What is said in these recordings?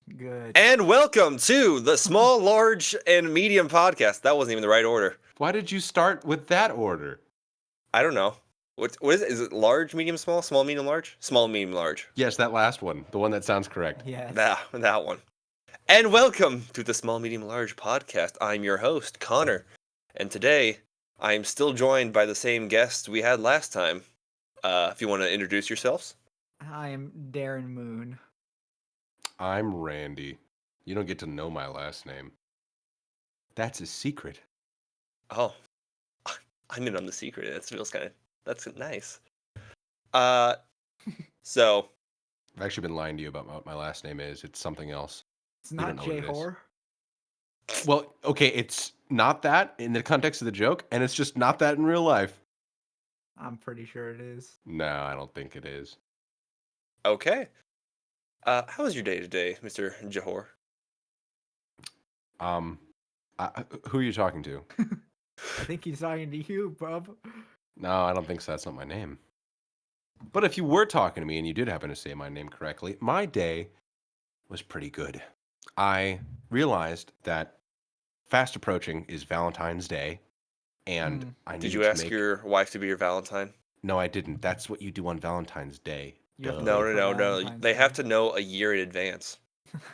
Good. And welcome to the small, large, and medium podcast. That wasn't even the right order. Why did you start with that order? I don't know. What is it? Is it large, medium, small, medium, large? Small, medium, large. Yes, that last one. The one that sounds correct. Yes. That one. And welcome to the small, medium, large podcast. I'm your host, Connor. And today, I'm still joined by the same guest we had last time. If you want to introduce yourselves. I am Darren Moon. I'm Randy. You don't get to know my last name. That's a secret. Oh, I'm in on the secret. That's nice. So I've actually been lying to you about what my last name is. It's something else. It's You not don't know what it is. J-Whore. Well, okay, it's not that in the context of the joke, and it's just not that in real life. I'm pretty sure it is. No, I don't think it is. okay. How was your day today, Mr. Johor? Who are you talking to? I think he's talking to you, bub. No, I don't think so. That's not my name. But if you were talking to me and you did happen to say my name correctly, my day was pretty good. I realized that fast approaching is Valentine's Day, and I Did needed you to ask make... your wife to be your Valentine? No, I didn't. That's what you do on Valentine's Day. You have to No, wait no, for no, no. Valentine's They have Day. to know a year in advance.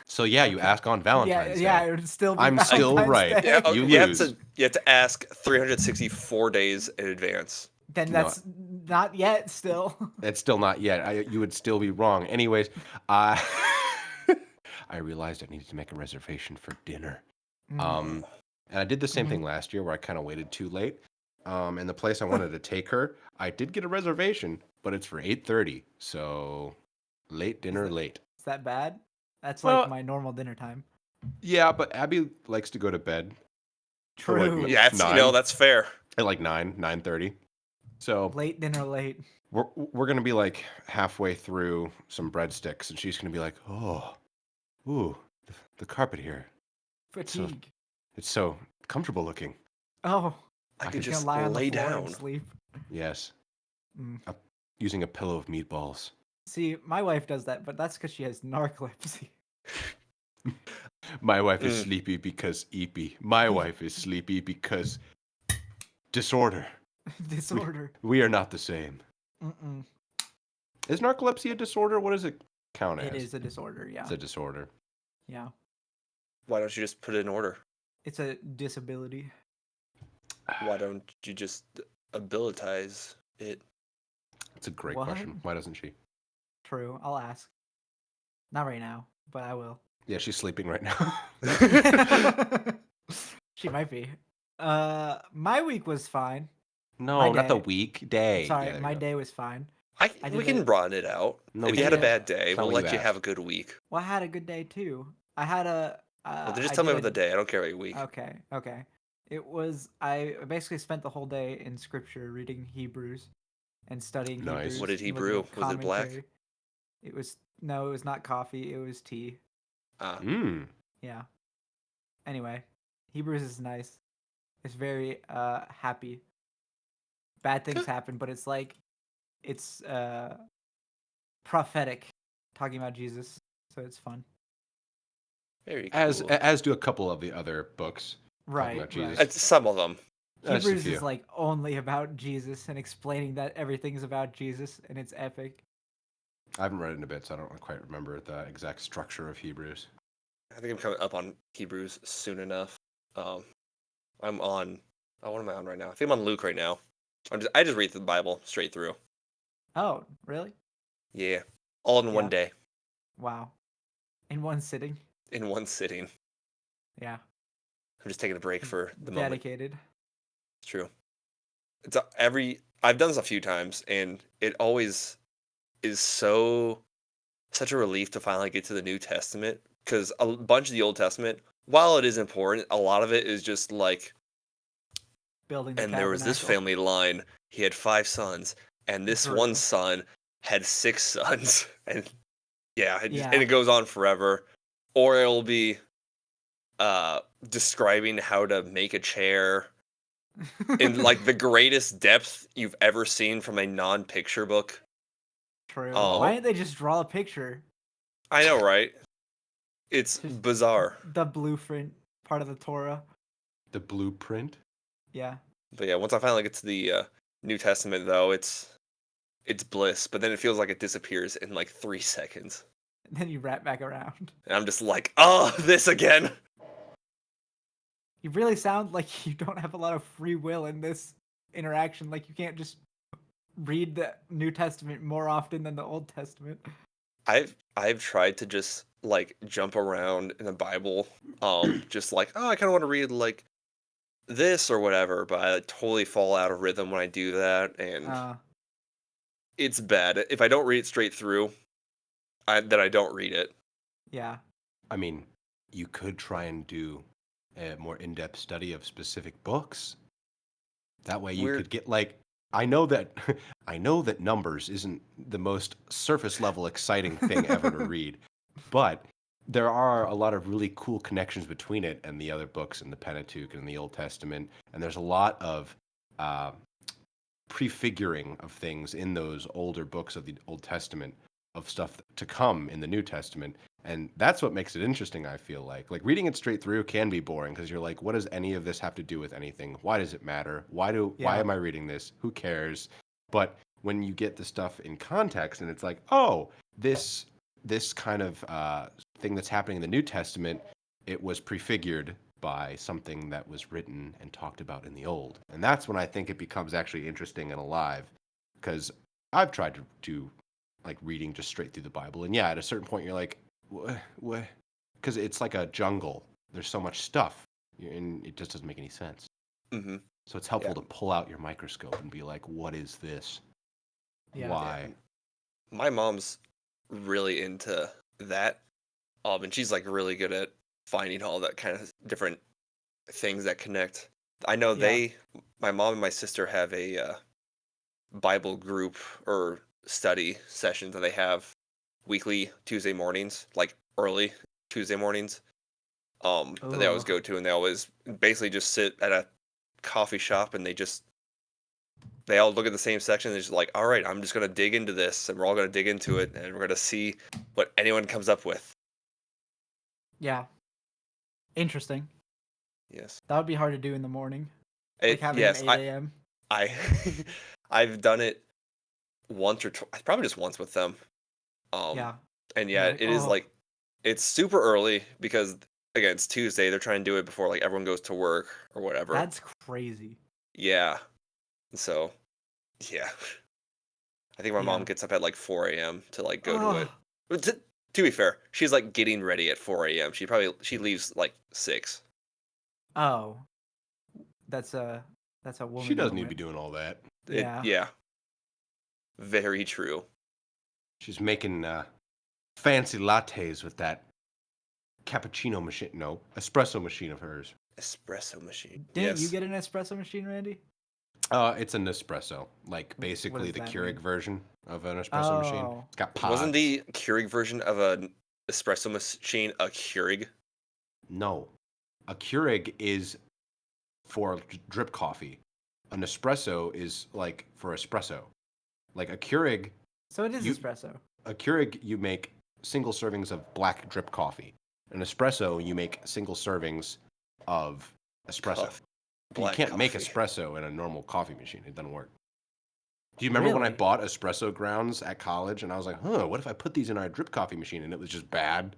So yeah, you ask on Valentine's Yeah, Day. it would still be I'm still Valentine's right. Day. Yeah, You you have lose. to ask 364 days in advance. Then No. that's not yet still. It's still not yet. You would still be wrong. Anyways, I realized I needed to make a reservation for dinner. And I did the same thing last year where I kind of waited too late. And the place I wanted to take her, I did get a reservation, but it's for 8:30. So late dinner, late. Is that bad? That's Well- like my normal dinner time. Yeah, but Abby likes to go to bed For like True. Yeah, Nine. that's fair. at like 9:30. So Late dinner late. we're gonna be like halfway through some breadsticks, and she's gonna be like, "Oh, ooh, the carpet here. Fatigue. It's so comfortable looking." Oh, I I could could just just lie on the lay floor down. and sleep. Yes, Mm. using a pillow of meatballs. See, my wife does that, but that's because she has narcolepsy. My wife is Mm. sleepy because eepy. My wife is sleepy because disorder. Disorder. We are not the same. Mm-mm. Is narcolepsy a disorder? What does it count as? It is a disorder, yeah. It's a disorder. Yeah. Why don't you just put it in order? It's a disability. Why don't you just abilitize it? It's a great What? question. Why doesn't she? True. I'll ask. Not right now, but I will. Yeah, she's sleeping right now. She might be. My week was fine. No, My not the day. weekday. Sorry, Yeah, there my you go. day was fine. I I we did can it. broaden it out. No, if we you had a can't. bad day, That's not we'll what let you you have a asked. good week. Well, I had a good day too. I had a. Well, then just I tell me did about the day. I don't care about your week. Okay. It was. I basically spent the whole day in scripture reading Hebrews and studying Nice. Hebrews. What did he and looking brew? at Was it black? commentary. It was no, it was not coffee. It was tea. Mm. Yeah. Anyway, Hebrews is nice. It's very happy. Bad things Good. happen, but it's like it's prophetic, talking about Jesus, so it's fun. Very cool. As do a couple of the other books. Right. about Jesus. Right. It's some of them. Just a Hebrews is few. like only about Jesus and explaining that everything's about Jesus, and it's epic. I haven't read it in a bit, so I don't quite remember the exact structure of Hebrews. I think I'm coming up on Hebrews soon enough. I'm on. Oh, what am I on right now? I think I'm on Luke right now. I just read the Bible straight through. Oh, really? Yeah, all in one Yeah. day, Wow. In one sitting? in one sitting. Yeah. I'm just taking a break for the moment. Dedicated. It's true. It's I've done this a few times, and it always is such a relief to finally get to the New Testament, because a bunch of the Old Testament, while it is important, a lot of it is just like, Building the and there was this tabernacle. family line. He had 5 sons, and this True. one son had 6 sons, and yeah, Yeah. and it goes on forever. Or it'll be describing how to make a chair in like the greatest depth you've ever seen from a non-picture book. True. Oh. Why didn't they just draw a picture? I know, right? It's Just bizarre. the blueprint part of the Torah. The blueprint. Yeah. But yeah, once I finally get to the New Testament, though, it's bliss. But then it feels like it disappears in like 3 seconds, And then you wrap back around. and I'm just like, oh, this again. You really sound like you don't have a lot of free will in this interaction. Like you can't just read the New Testament more often than the Old Testament. I've tried to just like jump around in the Bible, just like, oh, I kind of want to read like this or whatever, but I totally fall out of rhythm when I do that, and it's bad. If I don't read it straight through, then I don't read it. Yeah. I mean, you could try and do a more in-depth study of specific books. That way, you Weird. could get like. I know that Numbers isn't the most surface level exciting thing ever to read, but there are a lot of really cool connections between it and the other books in the Pentateuch and the Old Testament, and there's a lot of prefiguring of things in those older books of the Old Testament of stuff to come in the New Testament, and that's what makes it interesting. I feel like reading it straight through can be boring because you're like, what does any of this have to do with anything? Why does it matter? Why am I reading this? Who cares? But when you get the stuff in context and it's like, oh, this kind of thing that's happening in the New Testament, it was prefigured by something that was written and talked about in the Old, and that's when I think it becomes actually interesting and alive. Because I've tried to do like reading just straight through the Bible, and yeah, at a certain point you're like, what? Because it's like a jungle. There's so much stuff, and it just doesn't make any sense. Mm-hmm. So it's helpful to pull out your microscope and be like, what is this? Yeah. Why? Yeah. My mom's really into that, and she's like really good at finding all that kind of different things that connect. I know my mom and my sister have a Bible group or study sessions that they have weekly Tuesday mornings, like early Tuesday mornings. That they always go to, and they always basically just sit at a coffee shop, and they all look at the same section. They're just like, all right, I'm just gonna dig into this, and we're all gonna dig into it, and we're gonna see what anyone comes up with. Yeah. Interesting. Yes. That would be hard to do in the morning. Like having an 8 a.m. I I've done it once or twice, probably just once with them. Yeah. And yeah, Like, it is like it's super early because again, it's Tuesday. They're trying to do it before like everyone goes to work or whatever. That's crazy. Yeah. So, yeah. I think my mom Yeah. gets up at like 4 a.m. to like go to it. But to be fair, she's like getting ready at 4 a.m. She leaves like 6. Oh. That's a woman. She doesn't need to moment. be doing all that. Yeah. Yeah. Very true. She's making fancy lattes with that cappuccino machine, no, espresso machine of hers. Espresso machine. Didn't Yes. you get an espresso machine, Randy? It's an espresso, like basically does the that Keurig mean? version of an espresso machine. Oh. It's got pods. Wasn't the Keurig version of an espresso machine a Keurig? No, a Keurig is for drip coffee. An espresso is like for espresso. Like a Keurig, So it is espresso. a Keurig you make single servings of black drip coffee. An espresso you make single servings of espresso. You can't make espresso in a normal coffee machine. It doesn't work. Do you remember when I Really? bought espresso grounds at college and I was like, what if I put these in our drip coffee machine and it was just bad?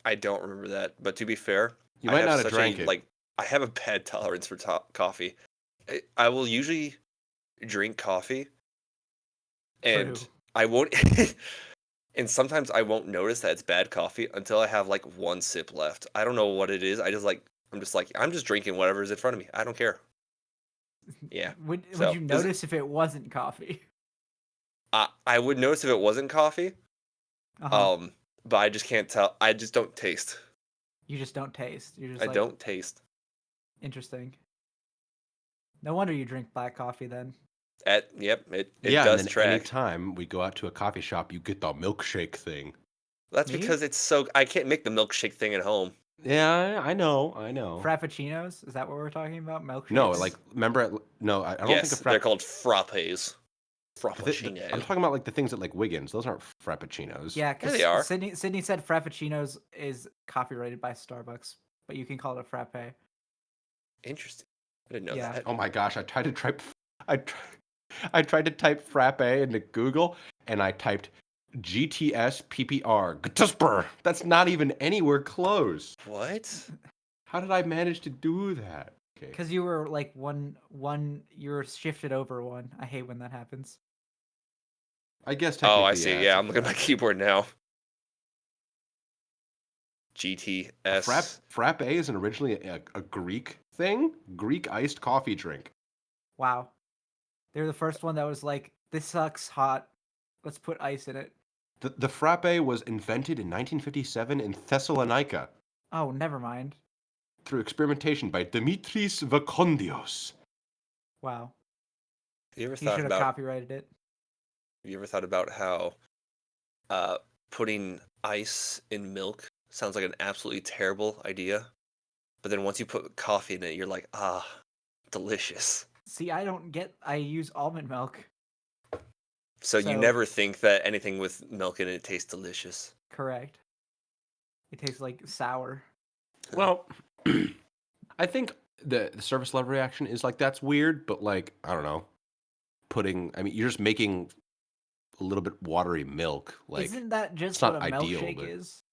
I don't remember that, but to be fair, You might not have such drank it. Like, I have a bad tolerance for coffee. I will usually drink coffee, and True. I won't. And sometimes I won't notice that it's bad coffee until I have like one sip left. I don't know what it is. I'm just drinking whatever is in front of me. I don't care. Yeah. Would So, you notice if it wasn't coffee? I would notice if it wasn't coffee. Uh-huh. But I just can't tell. I just don't taste. You just don't taste. You're just I like, don't taste. interesting. No wonder you drink black coffee then. Yep, it yeah, does and then track. anytime we go out to a coffee shop, you get the milkshake thing. That's Me? because I can't make the milkshake thing at home. Yeah, I know. Frappuccinos? Is that what we're talking about? Milkshakes? No, like remember? No, I don't Yes, think they're called frappes. Frappuccino. I'm talking about like the things at like Wiggins. Those aren't frappuccinos. Yeah, Yeah, they because are. Sydney said Frappuccinos is copyrighted by Starbucks, but you can call it a frappe. Interesting. I didn't know Yeah. that. Oh my gosh! I tried to type frappe into Google, and I typed GTS PPR. Gtusper. That's not even anywhere close. What? How did I manage to do that? Okay. Because you were like you were shifted over one. I hate when that happens. I guess technically. Oh, I see. it's Yeah, a I'm looking at my frappe. keyboard now. GTS. Frappe isn't originally a Greek thing. Greek iced coffee drink. Wow. They're the first one that was like, this sucks hot. Let's put ice in it. The frappe was invented in 1957 in Thessalonica Oh, never mind. through experimentation by Dimitris Vakondios. Wow. You ever He thought should have about? copyrighted it. You ever thought about how putting ice in milk sounds like an absolutely terrible idea, but then once you put coffee in it, you're like, ah, delicious. See, I use almond milk. So you So- never think that anything with milk in it tastes delicious. Correct. It tastes like sour. Well, I think the surface level reaction is like that's weird, but like I don't know, you're just making a little bit watery milk. Like Isn't that just it's what not a ideal, milkshake but- is?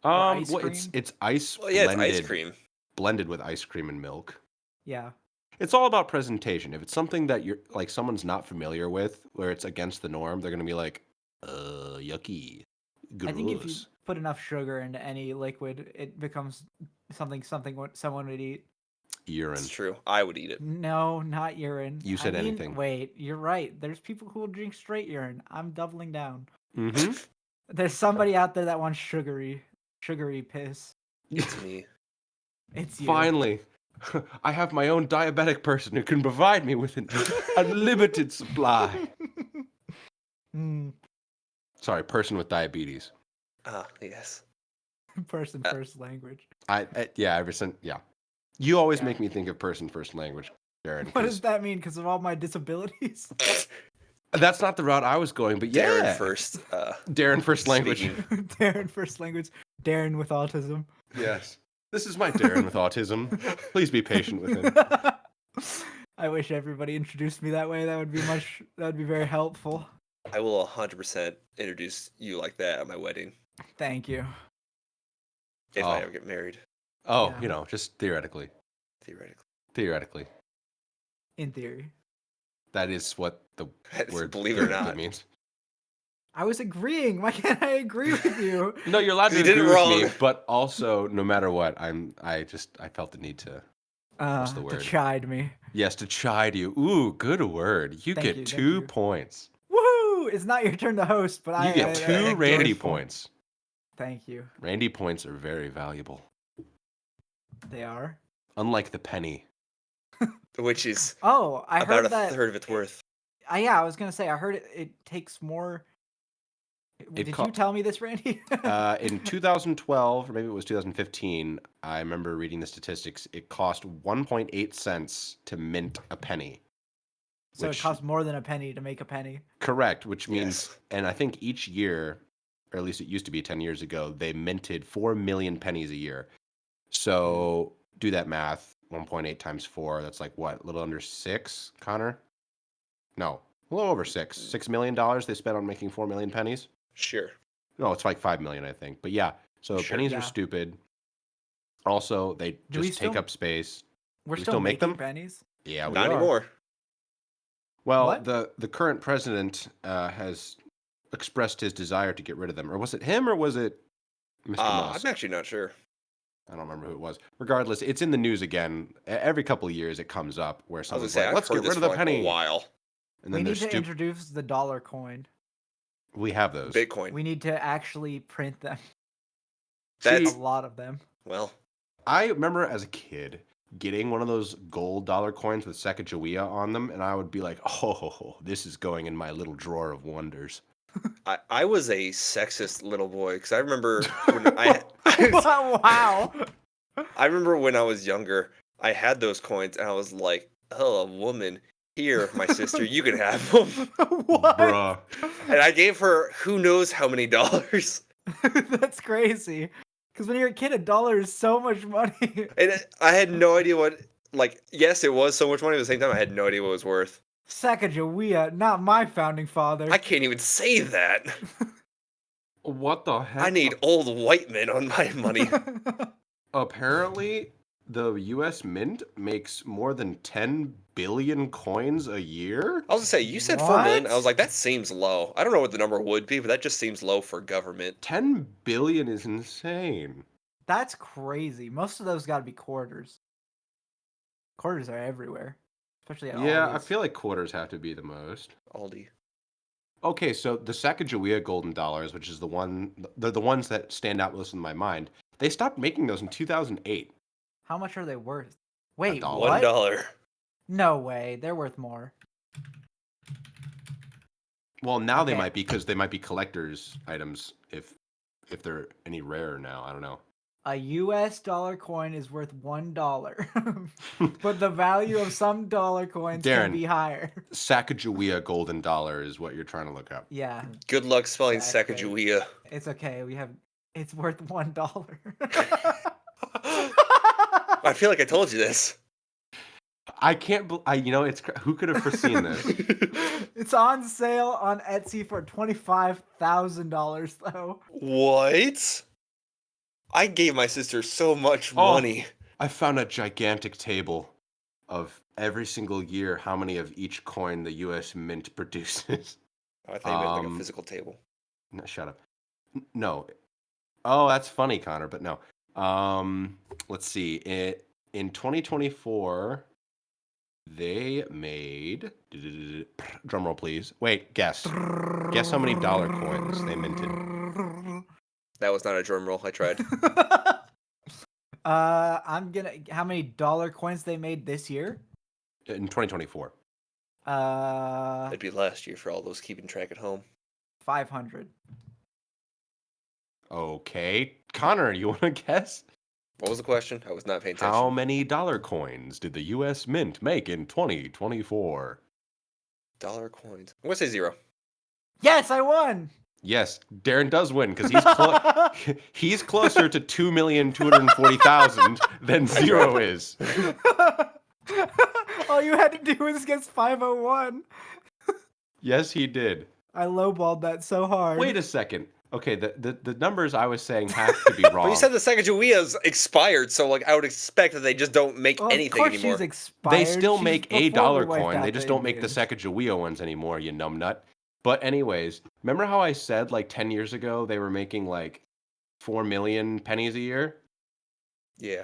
ice well, cream? it's ice Well, yeah, blended, it's ice cream. blended with ice cream and milk. Yeah. It's all about presentation. If it's something that you're like someone's not familiar with, where it's against the norm, they're gonna be like, yucky, gross. I think if you put enough sugar into any liquid, it becomes something what someone would eat. Urine. It's true. I would eat it. No, not urine. You said anything. Wait, you're right. There's people who will drink straight urine. I'm doubling down. Mm-hmm. There's somebody out there that wants sugary piss. It's me. It's you. Finally, I have my own diabetic person who can provide me with an unlimited supply. Mm, Sorry, person with diabetes. Ah, yes. person Uh, first language. Ever since, yeah. You always Yeah. make me think of person first language, Darren. What 'cause does that mean? Because of all my disabilities? That's not the route I was going, but yeah. Darren first. Darren first language. Speaking. Darren first language. Darren with autism. Yes. This is my Darren with autism. Please be patient with him. I wish everybody introduced me that way. That would be very helpful. I will 100% introduce you like that at my wedding Thank you. if Oh. I ever get married, Oh, Yeah. just theoretically. theoretically. Theoretically. In theory. That is what the word Believe it or theoretically not. means. I was agreeing. Why can't I agree with you? No, you're allowed to You did agree it with me, wrong. but also, no matter what, I felt the need to. What's the To word? chide me. Yes, to chide you. Ooh, good word. You Thank get you, thank 2 you. points. Woohoo! It's not your turn to host, but You I get I 2 get Randy it. points. Thank you. Randy points are very valuable. They are. Unlike the penny. Which is Oh, I about heard a that. third of its worth. Yeah, I was gonna say. I heard it takes more. Did co- you tell me this, Randy? In 2012, or maybe it was 2015, I remember reading the statistics. It cost 1.8 cents to mint a penny. So which- it costs more than a penny to make a penny. Correct, which means, Yes. and I think each year, or at least it used to be 10 years ago, they minted 4 million pennies a year. So do that math. 1.8 times 4, that's like what? A little under 6, Connor? No, a little over 6. $6 million they spent on making 4 million pennies? Sure. No, it's like 5 million, I think. But yeah, so Sure. pennies Yeah. are stupid. Also, they Do we just take still- up space. We're We still still make making them? pennies. Yeah, we Not are. anymore. Well, What? the current president has expressed his desire to get rid of them. Or was it him or was it Mr. Musk? I'm actually not sure. I don't remember who it was. Regardless, it's in the news again. Every couple of years it comes up where I was gonna someone's say like, I've let's heard get this rid of for the like penny. a while. And We then need there's to introduce the dollar coin. We have those. Bitcoin. We need to actually print them. That's A lot of them. well. I remember as a kid getting one of those gold dollar coins with Sacagawea on them, and I would be like, oh, this is going in my little drawer of wonders. I was a sexist little boy because I remember when Wow. I remember when I was younger, I had those coins and I was like, oh, a woman. Here, my sister, you can have them. What? Bruh. And I gave her who knows how many dollars. That's crazy. Because when you're a kid, $1 is so much money. And I had no idea what, like, yes, it was so much money. At the same time, I had no idea what it was worth. Sacagawea, not my founding father. I can't even say that. What the heck? I need old white men on my money. Apparently, the U.S. Mint makes more than 10 billion coins a year. I was gonna say, you said 4 million. I What? was like, that seems low. I don't know what the number would be, but that just seems low for government. 10 billion is insane. That's crazy. Most of those got to be quarters. Quarters are everywhere, especially at Yeah, I Aldi's. feel like quarters have to be the most. Aldi. Okay, so the Sacagawea golden dollars, which is the ones that stand out most in my mind, they stopped making those in 2008. How much are they worth? Wait, $1. what? $1. No way. They're worth more. Well, now they Okay. might be because they might be collectors' items if they're any rarer now. I don't know. A US dollar coin is worth $1, but the value of some dollar coins Darren. can be higher. Sacagawea golden dollar is what you're trying to look up. Yeah, Good luck spelling Exactly. Sacagawea. it's okay. It's worth $1. I feel like I told you this. I can't. Who could have foreseen this? It's on sale on Etsy for $25,000 though. What? I gave my sister so much Oh. money. I found a gigantic table of every single year how many of each coin the U.S. Mint produces. I thought you meant like a Um, physical table. No, shut up. No. Oh, that's funny, Connor, but no. Let's see. In 2024, they made drum roll, please. Wait, guess. Guess how many dollar coins they minted. That was not a drum roll. I tried. How many dollar coins they made this year? In 2024. That'd be last year for all those keeping track at home. 500. Okay. Connor, you want to guess? What was the question? I was not paying attention. How many dollar coins did the U.S. Mint make in 2024? Dollar coins. I'm gonna say 0. Yes, I won. Yes, Darren does win because he's closer to 2,240,000 than 0 is. All you had to do was guess 501. Yes, he did. I lowballed that so hard. Wait a second. Okay, the numbers I was saying have to be wrong. But you said the Sacagawea's expired, so like I would expect that they just don't make Well, anything of course anymore. she's expired. They still She's make a before dollar we wiped coin. out They just don't make the Indians. Sacagawea ones anymore, you numbnut. But anyways, remember how I said like 10 years ago they were making like 4 million pennies a year? Yeah.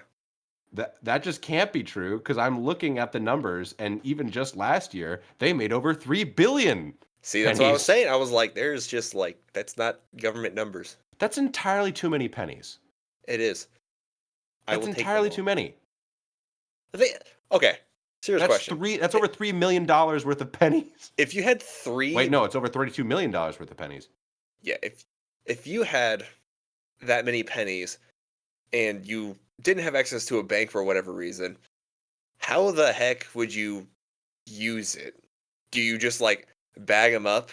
That just can't be true because I'm looking at the numbers, and even just last year they made over 3 billion. See, that's what I was pennies. saying. I was like, there's just like that's not government numbers. That's entirely too many pennies. It is. I That's will take entirely them too all. many. Okay. Serious question. That's over $3 million worth of pennies. If you had 3 Wait, no, it's over $32 million worth of pennies. Yeah, if you had that many pennies and you didn't have access to a bank for whatever reason, how the heck would you use it? Do you just like bag them up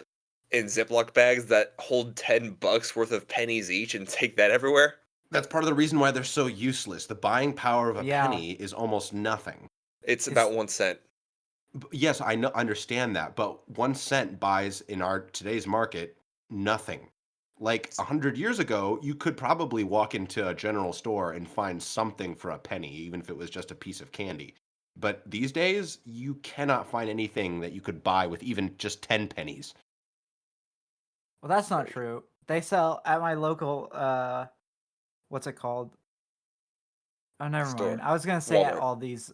in Ziploc bags that hold $10 worth of pennies each and take that everywhere? That's part of the reason why they're so useless. The buying power of a Yeah. penny is almost nothing. It's about 1 cent. Yes, I understand that, but 1 cent buys in our today's market nothing. Like 100 years ago, you could probably walk into a general store and find something for a penny, even if it was just a piece of candy. But these days, you cannot find anything that you could buy with even just 10 pennies. Well, that's not true. They sell at my local, what's it called? Oh, never Store. mind. I was gonna say at Walmart. Aldi's,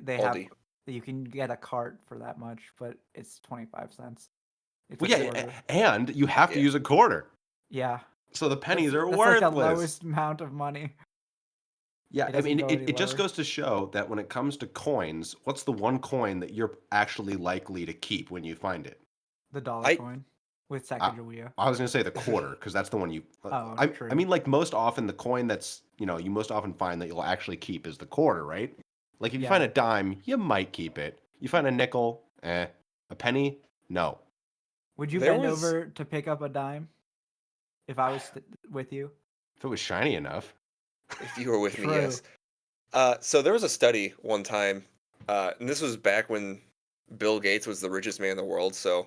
they have Aldi. you can get a cart for that much, but it's 25 cents. It's Well, a yeah, quarter. and you have to Yeah. use a quarter. Yeah. So the pennies are That's worthless. like the lowest amount of money. Yeah, It I mean, doesn't go any it just lower. goes to show that when it comes to coins, what's the one coin that you're actually likely to keep when you find it? The dollar I- coin with Sacagawea. I was going to say the quarter because that's the one you. Oh, I true. mean, like most often, the coin that's you most often find that you'll actually keep is the quarter, right? Like if you Yeah. find a dime, you might keep it. You find a nickel, A penny? No. Would you There bend was- over to pick up a dime if I was with you? If it was shiny enough. If you were with me, True. yes. So there was a study one time, and this was back when Bill Gates was the richest man in the world. So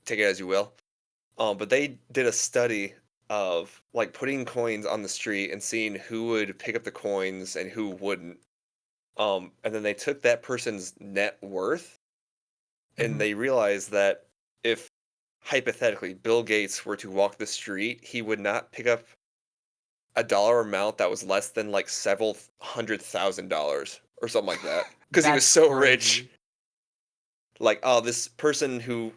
take it as you will. But they did a study of like putting coins on the street and seeing who would pick up the coins and who wouldn't. And then they took that person's net worth, and Mhm. they realized that if hypothetically Bill Gates were to walk the street, he would not pick up a dollar amount that was less than like several $100,000 or something like that because he was That's so rich. crazy. Like, oh, this person who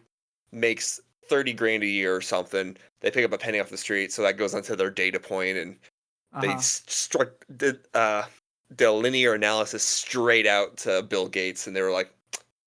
makes 30 grand a year or something, they pick up a penny off the street, so that goes onto their data point, and they Uh-huh. did linear analysis straight out to Bill Gates, and they were like,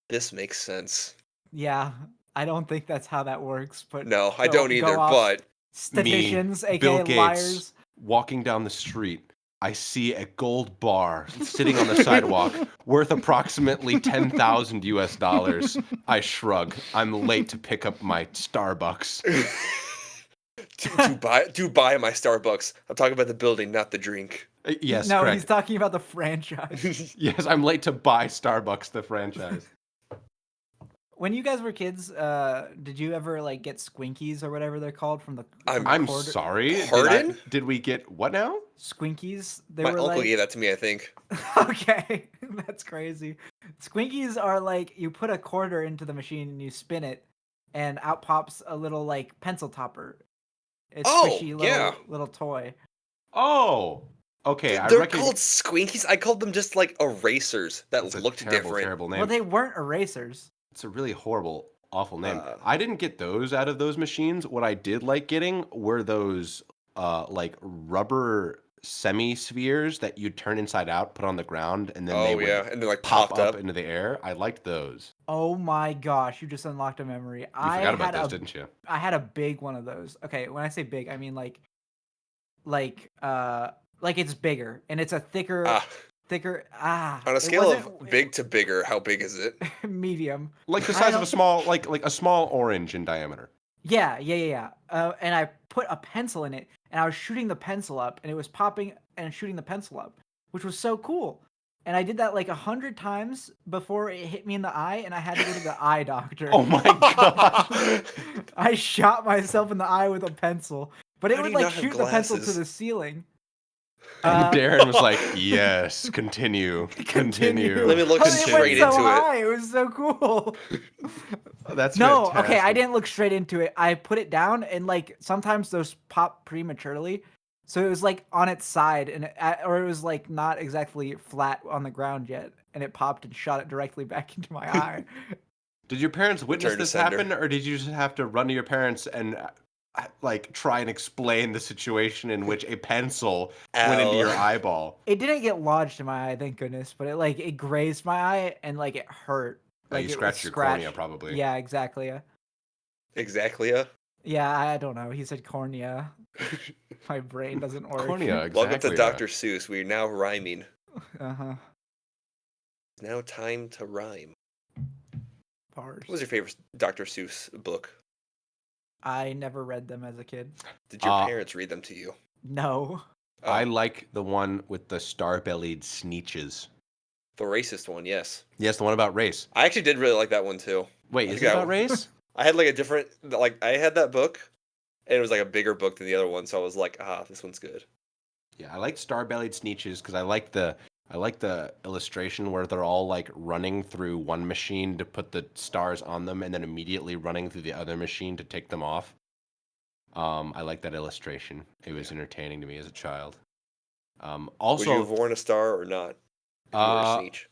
this makes sense. Yeah, I don't think that's how that works, but No, I go- don't go either, off. but Statisticians, aka Bill Gates, liars. walking down the street, I see a gold bar sitting on the sidewalk worth approximately 10,000 US dollars. I shrug. I'm late to pick up my Starbucks. to buy my Starbucks. I'm talking about the building, not the drink. Yes, no, correct. he's talking about the franchise. Yes, I'm late to buy Starbucks, the franchise. When you guys were kids, did you ever like get Squinkies or whatever they're called from the? I'm- from the I'm quarter- sorry. Pardon? Did we get what now? Squinkies. They My were uncle like. gave that to me, I think. Okay, that's crazy. Squinkies are like you put a quarter into the machine and you spin it, and out pops a little like pencil topper. It's Oh, squishy little yeah. little toy. Oh, okay. I They're reckon called squinkies. I called them just like erasers that it's a looked terrible, different. terrible name. Well, they weren't erasers. It's a really horrible, awful name. Uh, I didn't get those out of those machines. What I did like getting were those like rubber semi-spheres that you'd turn inside out, put on the ground, and then they Oh would yeah, and they're like pop popped up up. into the air. I liked those. Oh my gosh, you just unlocked a memory. You I forgot about had those, a didn't you? I had a big one of those. Okay, when I say big, I mean like it's bigger and it's a thicker Ah, on a it scale of wasn't- big to bigger, how big is it? medium. Like the I size of don't- a small, like a small orange in diameter. Yeah. And I put a pencil in it, and I was shooting the pencil up, and it was popping and shooting the pencil up, which was so cool. And I did that like 100 times before it hit me in the eye, and I had to go to the eye doctor. Oh my god! I shot myself in the eye with a pencil, but it How do would you like not have shoot the pencil to glasses? the ceiling. And Darren was like, "Yes, continue, continue." Let me look Oh, straight it went so into it. high. It was so cool. That's No, okay, I fantastic. didn't look straight into it. I put it down, and like sometimes those pop prematurely, so it was like on its side, and or it was like not exactly flat on the ground yet, and it popped and shot it directly back into my eye. Did your parents witness Return to this sender. happen, or did you just have to run to your parents and like try and explain the situation in which a pencil went into your Ow. eyeball? It didn't get lodged in my eye, thank goodness, but it grazed my eye and like it hurt. Like Like you it was scratched your cornea, scratched. probably. Yeah, exactly. Exactly. Yeah, I don't know. He said cornea. My brain doesn't work. Cornea, exactly. Welcome to Dr. Seuss. We're now rhyming. Uh-huh. It's now time to rhyme. Bars. What was your favorite Dr. Seuss book? I never read them as a kid. Did your Uh, parents read them to you? No. Oh, I like the one with the star-bellied Sneetches. the racist one, yes. Yes, the one about race. I actually did really like that one too. Wait, I is it think I- about race? I had like a different, like I had that book, and it was like a bigger book than the other one, so I was like, this one's good. Yeah, I like star-bellied Sneetches because I like the illustration where they're all like running through one machine to put the stars on them, and then immediately running through the other machine to take them off. I like that illustration. It was entertaining to me as a child. Would you Also, have worn a star or not? If you were a Sneetch?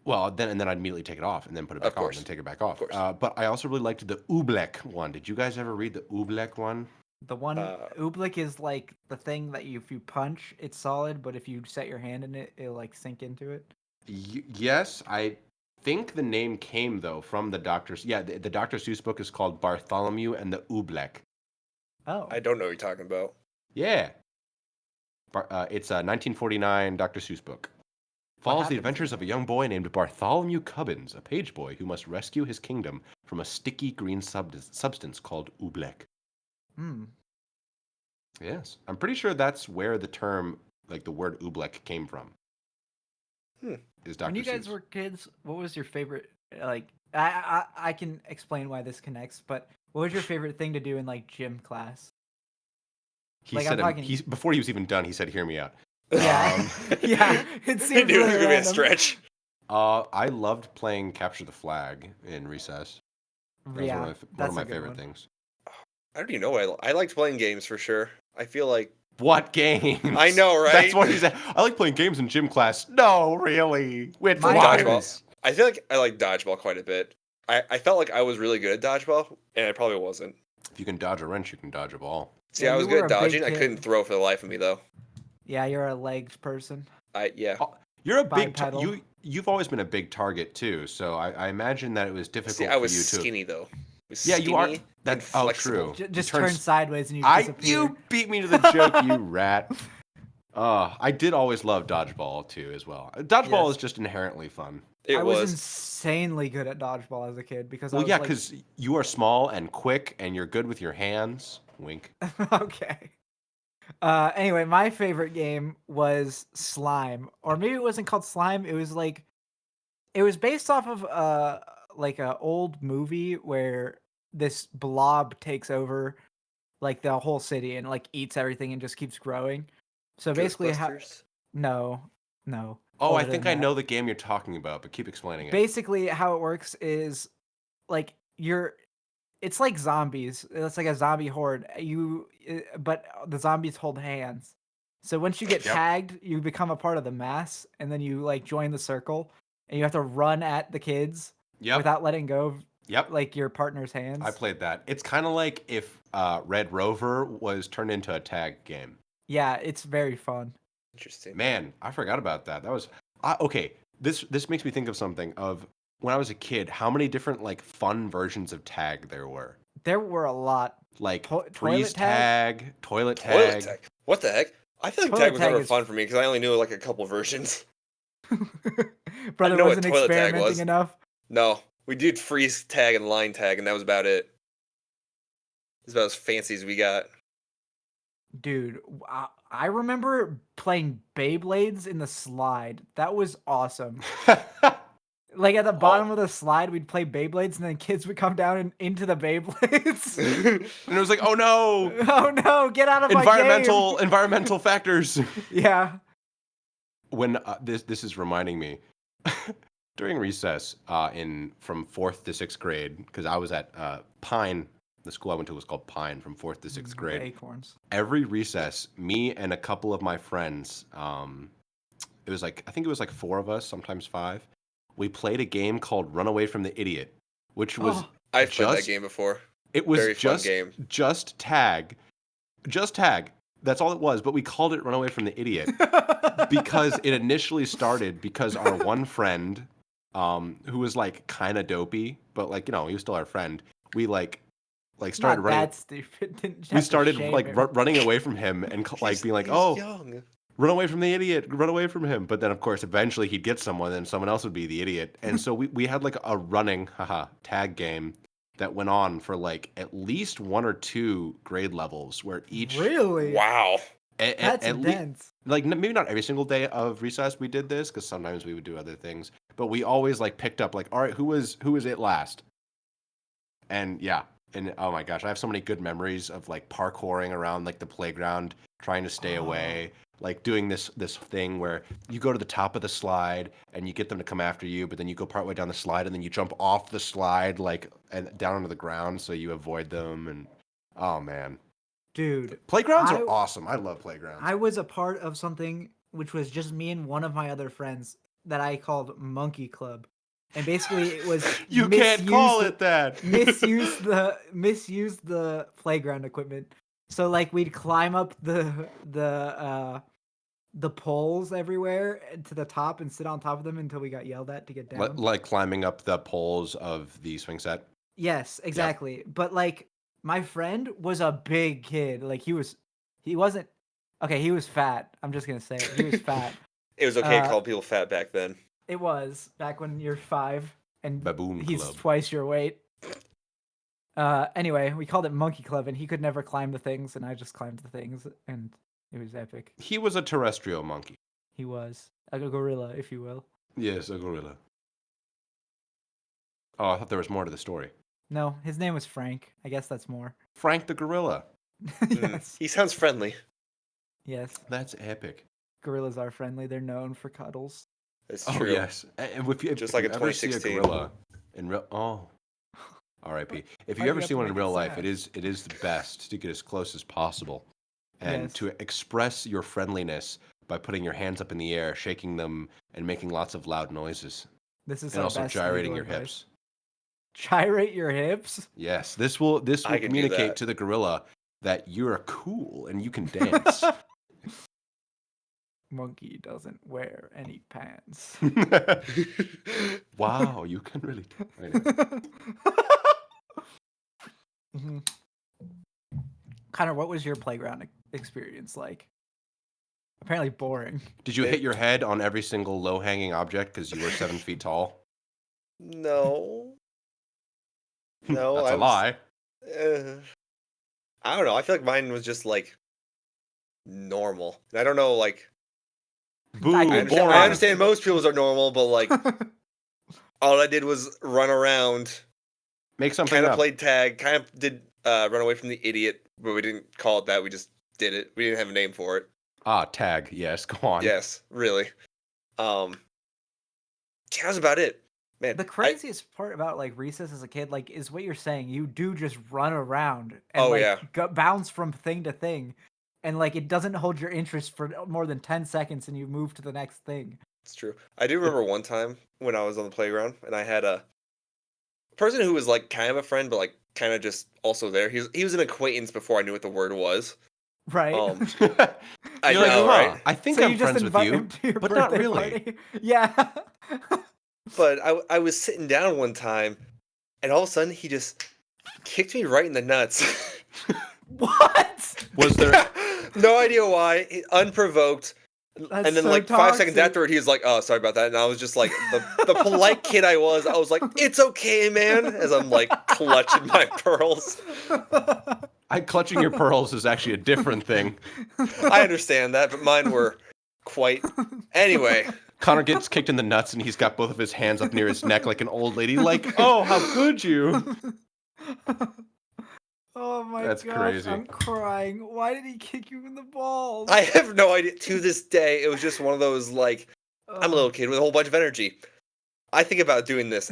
well, then I'd immediately take it off and then put it back on course. and take it back off. Of course. But I also really liked the Oobleck one. Did you guys ever read the Oobleck one? The one Uh, oobleck is like the thing that if you punch, it's solid, but if you set your hand in it, it'll like sink into it. Yes, I think the name came though from the Doctor's. Yeah, the Dr. Seuss book is called Bartholomew and the Oobleck. Oh. I don't know what you're talking about. Yeah. It's a 1949 Dr. Seuss book. Follows happens the in adventures it? of a young boy named Bartholomew Cubbins, a page boy who must rescue his kingdom from a sticky green substance called oobleck. Hmm. Yes, I'm pretty sure that's where the term, like the word oobleck, came from. Hmm. Is When Dr. you guys Seuss. were kids, what was your favorite? Like, I can explain why this connects, but what was your favorite thing to do in like gym class? He Like, I'm said, talking. before he was even done, he said, "Hear me out." Yeah, Um, yeah. It I seems knew it really was gonna be a random. stretch. I loved playing capture the flag in recess. That was Yeah, one of that's my a good favorite one. things. I don't even know what I liked playing games for sure. I feel like What games? I know, That's right? what he said. I like playing games in gym class. No, really. Which My Like favorite- dodgeball. I feel like I like dodgeball quite a bit. I felt like I was really good at dodgeball, and I probably wasn't. If you can dodge a wrench, you can dodge a ball. See, Yeah, I was you good were at a big dodging. I couldn't kid. throw for the life of me though. Yeah, you're a legs person. Yeah. Oh, you're a big Bipedal. you've always been a big target too, so I imagine that it was difficult See, I for was you to. skinny though. I was Yeah, you are. skinny That and oh, flexible. true. Just You turn sideways and you I disappear. you beat me to the joke, you rat. I did always love dodgeball too, as well. Dodgeball Yes. is just inherently fun. It I was was. insanely good at dodgeball as a kid because I Well, was yeah, like, because you are small and quick, and you're good with your hands. Wink. okay. Anyway, my favorite game was Slime, or maybe it wasn't called Slime. It was like, it was based off of like a old movie where this blob takes over like the whole city and like eats everything and just keeps growing. So basically, Ghostbusters. no. Oh, I older think than I that. know the game you're talking about, but keep explaining it. Basically, how it works is like it's like zombies. It's like a zombie horde. But the zombies hold hands. So once you get Yep. tagged, you become a part of the mass, and then you like join the circle, and you have to run at the kids Yep. without letting go of Yep. like your partner's hands. I played that. It's kind of like if Red Rover was turned into a tag game. Yeah, it's very fun. Interesting. Man, I forgot about that. That was okay. This makes me think of something of when I was a kid. How many different like fun versions of tag there were? There were a lot. Like Toilet freeze tag, toilet Toilet tag. tag. What the heck? I feel like Toilet tag was tag never is- fun for me because I only knew like a couple versions. Brother know what wasn't toilet tag experimenting was. enough. No, we did freeze tag and line tag, and that was about it. It's about as fancy as we got. Dude, I remember playing Beyblades in the slide. That was awesome. Like at the bottom of the slide, we'd play Beyblades, and then kids would come down and into the Beyblades. And it was like, oh no, Oh no, get out of my environmental factors. game. Yeah. When this is reminding me during recess from 4th to 6th grade, because I was at Pine. The school I went to was called Pine from 4th to 6th grade. Acorns. Every recess, me and a couple of my friends, it was like, I think it was like 4 of us, sometimes 5. We played a game called Run Away from the Idiot, which was I've played that just- game before. it was Very fun just game. just tag. That's all it was, but we called it Run Away from the Idiot because it initially started because our one friend, who was like kind of dopey, but like, you know, he was still our friend. We started Not running. that stupid. Didn't We have to started shame like him. running away from him and being like, He's "Oh, young. run away from the idiot, run away from him." But then, of course, eventually he'd get someone, and someone else would be the idiot. And so we had like a running tag game that went on for like at least 1 or 2 grade levels, where each Really? Wow. That's at least intense. like maybe not every single day of recess we did this, because sometimes we would do other things, but we always like picked up like, all right, who was it last? And yeah, and oh my gosh, I have so many good memories of like parkouring around like the playground, trying to stay away, like doing this thing where you go to the top of the slide and you get them to come after you, but then you go partway down the slide and then you jump off the slide like and down onto the ground so you avoid them. And oh man, Dude, playgrounds I- are awesome. I love playgrounds. I was a part of something which was just me and one of my other friends that I called Monkey Club. And basically it was You can't call misuse it that. misuse the playground equipment. So like we'd climb up the poles everywhere to the top and sit on top of them until we got yelled at to get down. Like climbing up the poles of the swing set. Yes, exactly. But like my friend was a big kid. Like he wasn't okay, he was fat. I'm just gonna say it. He was fat. It was okay to Uh, call people fat back then. It was back when you're 5 and Baboon he's Club. twice your weight. Anyway, we called it Monkey Club, and he could never climb the things, and I just climbed the things, and it was epic. He was a terrestrial monkey. He was a gorilla, if you will. Yes, a gorilla. Oh, I thought there was more to the story. No, his name was Frank. I guess that's more. Frank the gorilla. Yes, He sounds friendly. yes. That's epic. Gorillas are friendly. They're known for cuddles. It's Oh true. yes, and if Just if like you in ever see a 2016. gorilla in real, R.I.P. If Why you do ever you have see to one in make it real life, sad? it is the best to get as close as possible, and Yes. to express your friendliness by putting your hands up in the air, shaking them, and making lots of loud noises, This is and our also best gyrating legal your advice. hips. Gyrate your hips? Yes, this will I can do communicate that. to the gorilla that you're cool and you can dance. Monkey doesn't wear any pants. Wow, you can really. Anyway. Mhm. Connor, what was your playground experience like? Apparently boring. Did you hit your head on every single low-hanging object because you were 7 feet tall? No. No, That's I a was- lie. I don't know. I feel like mine was just like normal. And I don't know, like Boo, I I get understand, boring. I understand most people's are normal, but like all I did was run around, Make something kind of up. played tag, kind of did run away from the idiot, but we didn't call it that. We just did it. We didn't have a name for it. Ah, tag. Yes, go on. Yes, really. Yeah, that was about it. Man, The craziest part about like recess as a kid, like, is what you're saying. You do just run around and Oh, like yeah. bounce from thing to thing, and like it doesn't hold your interest for more than 10 seconds, and you move to the next thing. It's true. I do remember one time when I was on the playground and I had a person who was like kind of a friend, but like kind of just also there. He was an acquaintance before I knew what the word was. Right. I You're like, know, huh, right? I think So I'm you just friends with invite you, him to your but not birthday really. party. Yeah. But I was sitting down one time, and all of a sudden he just kicked me right in the nuts. What? Was there? No idea why, unprovoked. That's And then so like 5 seconds toxic. afterward, he was like, "Oh, sorry about that." And I was just like, the polite kid I was like, "It's okay, man," as I'm like clutching my pearls. Clutching your pearls is actually a different thing. I understand that, but mine were quite. Anyway, Connor gets kicked in the nuts and he's got both of his hands up near his neck like an old lady. Like, oh, how could you? Oh my That's gosh, crazy. I'm crying. Why did he kick you in the balls? I have no idea. To this day, it was just one of those like, I'm a little kid with a whole bunch of energy. I think about doing this.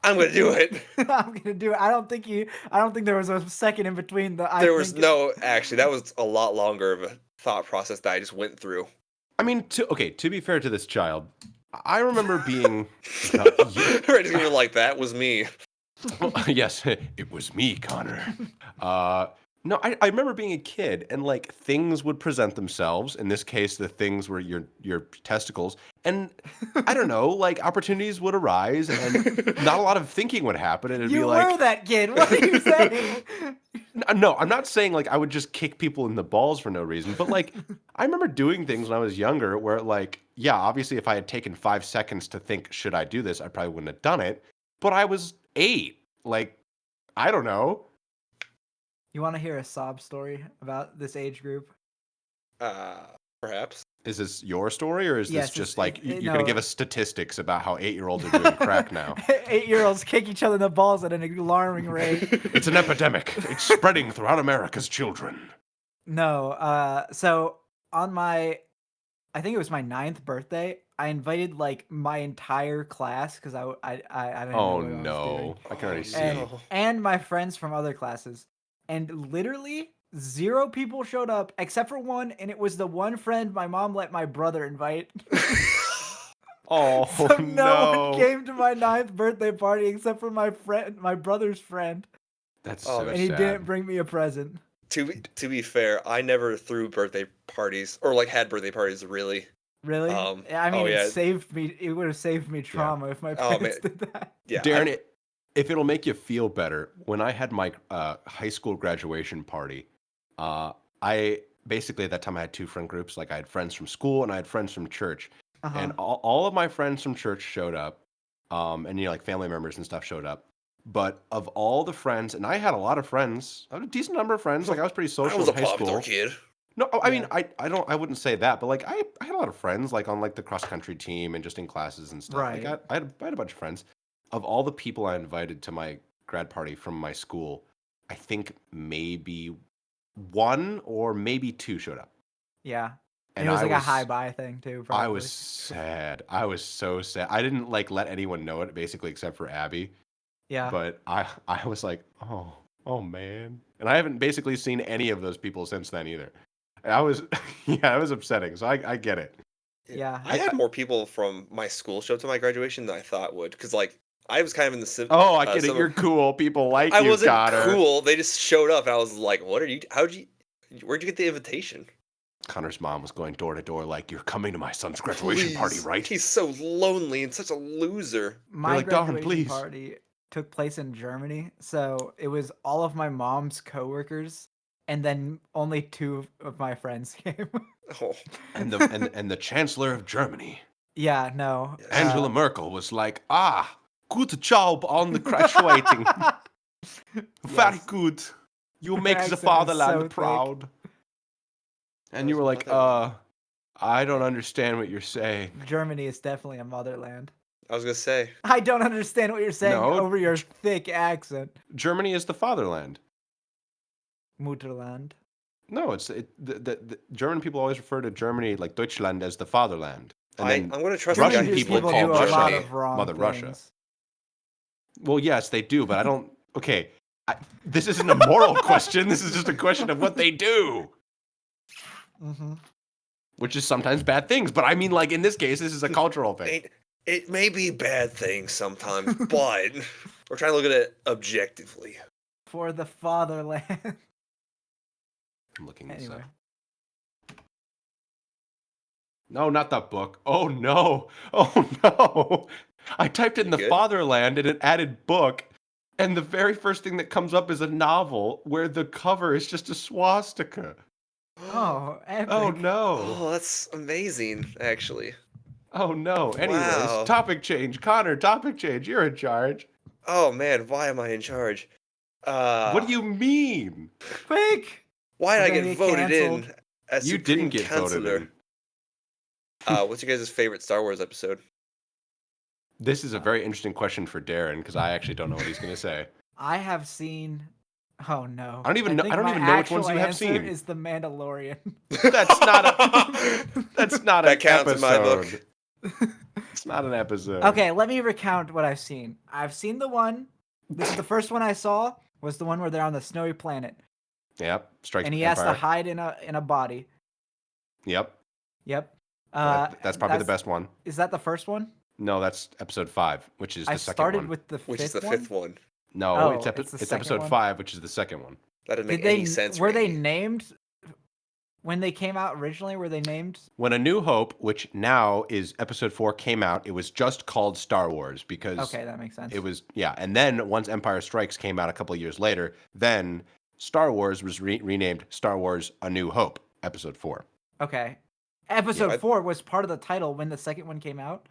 I'm gonna do it. I'm gonna do it. I don't think there was a second in between the. There was no, actually, that was a lot longer of a thought process that I just went through. I mean, to be fair to this child, I remember being. Right, just like that was me. Well, yes, it was me, Connor. No, I remember being a kid and like things would present themselves. In this case, the things were your testicles, and I don't know, like opportunities would arise, and not a lot of thinking would happen, and it'd You be were like, that kid. What are you saying? no, I'm not saying like I would just kick people in the balls for no reason, but like I remember doing things when I was younger where like, yeah, obviously if I had taken 5 seconds to think, should I do this, I probably wouldn't have done it. But I was 8. Like, I don't know. You want to hear a sob story about this age group? Perhaps. Is this your story, or is Yes, this just it's- like it- you're gonna no. give us statistics about how 8-year-olds are doing crack now? 8-year-olds kick each other in the balls at an alarming rate. It's an epidemic. It's spreading throughout America's children. No, so on I think it was my 9th birthday, I invited like my entire class because I didn't know Oh what I was no, doing. I can already see. And my friends from other classes, and literally 0 people showed up except for one, and it was the one friend my mom let my brother invite. Oh So no one no, came to my 9th birthday party except for my brother's friend, that's Oh, so and he sad. didn't bring me a present. To be fair, I never threw birthday parties or like had birthday parties really. Really? I mean, oh, yeah. it would have saved me trauma if my Oh, parents man. did that. Yeah, Darren, if it'll make you feel better, when I had my high school graduation party, I basically at that time I had two friend groups. Like I had friends from school and I had friends from church. Uh-huh. And all of my friends from church showed up. And like family members and stuff showed up. But of all the friends, and I had a lot of friends, I had a decent number of friends. Like I was pretty I social was in a high popular school. kid. No, I mean Yeah. I wouldn't say that, but like I had a lot of friends like on like the cross country team and just in classes and stuff. Like Right. I had a bunch of friends. Of all the people I invited to my grad party from my school, I think maybe one or maybe two showed up. Yeah. And it was I like a was high buy thing too, I probably. was sad. I was so sad. I didn't like let anyone know it basically except for Abby. Yeah. But I was like, oh man. And I haven't basically seen any of those people since then either. And I was yeah, it was upsetting. So I get it. Yeah. I had more people from my school show up to my graduation than I thought would, because like I was kind of in the Oh, I get it. summer- You're cool. People like I you, wasn't Connor. cool. They just showed up. And I was like, "What are you? Where'd you get the invitation?" Connor's mom was going door to door like, "You're coming to my son's graduation party, Please. right?" He's so lonely and such a loser. My like, "Darn, graduation please." party took place in Germany, so it was all of my mom's coworkers, and then only two of my friends came. Oh, And the Chancellor of Germany, Yeah, no. Yes. Angela Merkel, was like, good job on the graduating. Very Yes. good. You Her make the accent was fatherland so thick. proud. And That you was were like, motherland. I don't understand what you're saying. Germany is definitely a motherland. I was gonna say. I don't understand what you're saying No, over your thick accent. Germany is the fatherland. Mutterland. No, the German people always refer to Germany, like Deutschland, as the fatherland. And I'm then, gonna trust Russian the guy people who call do a Russia lot of wrong Mother Russia. things. well, yes, they do, but I don't. Okay, this isn't a moral question. This is just a question of what they do, Mm-hmm. which is sometimes bad things. But I mean, like in this case, this is a cultural thing. It may be bad things sometimes, but we're trying to look at it objectively. For the fatherland. I'm looking this Anyway. up. No, not that book. Oh no! Oh no! I typed in You the good? fatherland and it added book, and the very first thing that comes up is a novel where the cover is just a swastika. Oh, epic. Oh no! Oh, that's amazing, actually. Oh no! Anyways, Wow. topic change. Connor, topic change. You're in charge. Oh man, why am I in charge? What do you mean? Quick! Why did We're I gonna get get voted in canceled. as You Supreme didn't get Counselor? voted in. What's your guys' favorite Star Wars episode? This is a very interesting question for Darren because I actually don't know what he's going to say. I have seen. Oh no! I don't even know- I think don't my even know which ones actual you have answer seen. Is The Mandalorian? That's not a. That's not That an counts in my episode. book. It's not an episode. Okay, let me recount what I've seen. I've seen the one. This is the first one I saw. Was the one where they're on the snowy planet, Yep. Strikes and he Empire. has to hide in a body. Yep. Yep. That's probably the best one. Is that the first one? No, that's episode 5, which is the I second started one. with the Which fifth is the one. fifth one. No, Oh, it's, it's the second episode one? 5, which is the second one. That didn't make Did they any sense. were they Randy. named when they came out originally? Were they named? When A New Hope, which now is episode 4, came out, it was just called Star Wars because Okay, that makes sense. it was, yeah. And then once Empire Strikes came out a couple of years later, then Star Wars was renamed Star Wars A New Hope, episode 4. Okay. Episode I- 4 was part of the title when the second one came out.